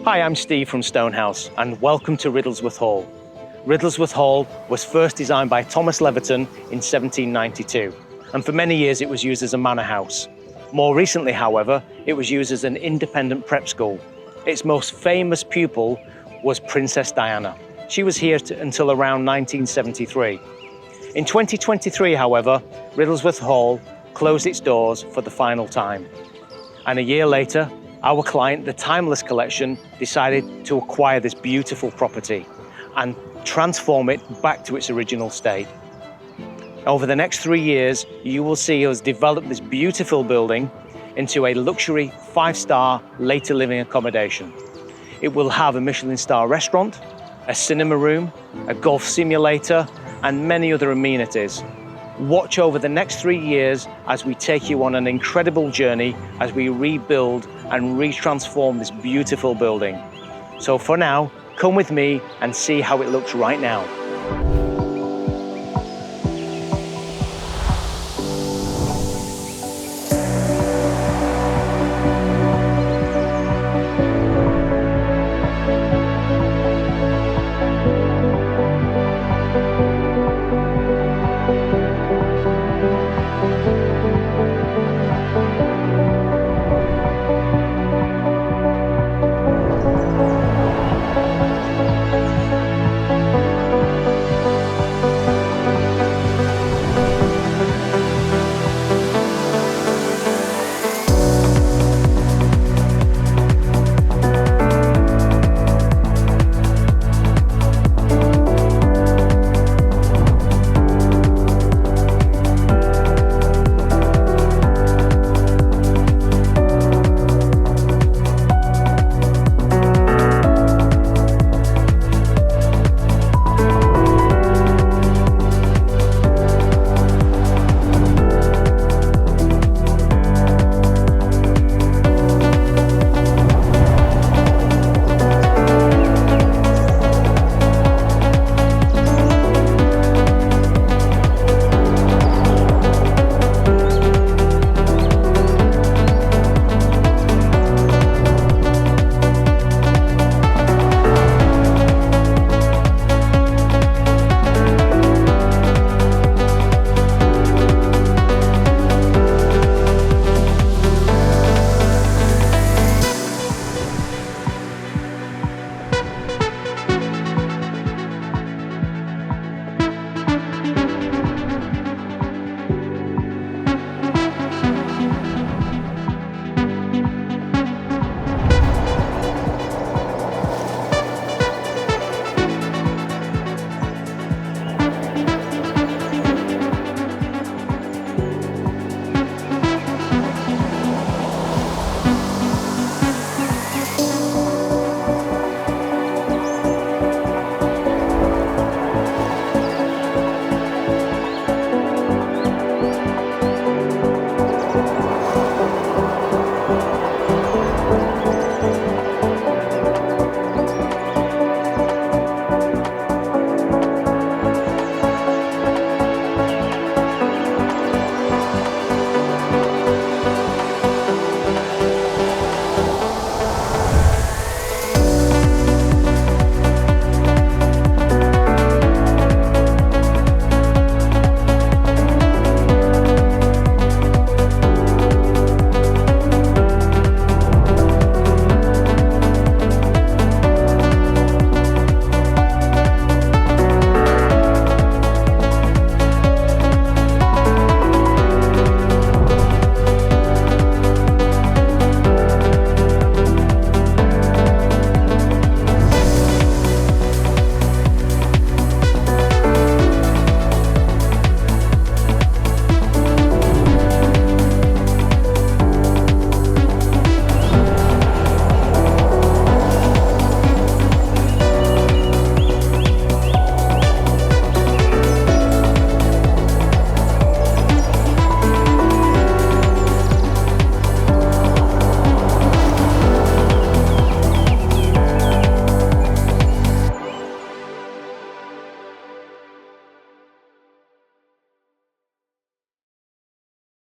Hi, I'm Steve from Stonehouse and welcome to Riddlesworth Hall. Riddlesworth Hall was first designed by Thomas Leverton in 1792 and for many years it was used as a manor house. More recently, however, it was used as an independent prep school. Its most famous pupil was Princess Diana. She was here until around 1973. In 2023, however, Riddlesworth Hall closed its doors for the final time. And a year later, our client, the Timeless Collection, decided to acquire this beautiful property and transform it back to its original state. Over the next 3 years, you will see us develop this beautiful building into a luxury 5-star later living accommodation. It will have a Michelin star restaurant, a cinema room, a golf simulator, and many other amenities. Watch over the next 3 years as we take you on an incredible journey as we rebuild and retransform this beautiful building. So for now, come with me and see how it looks right now.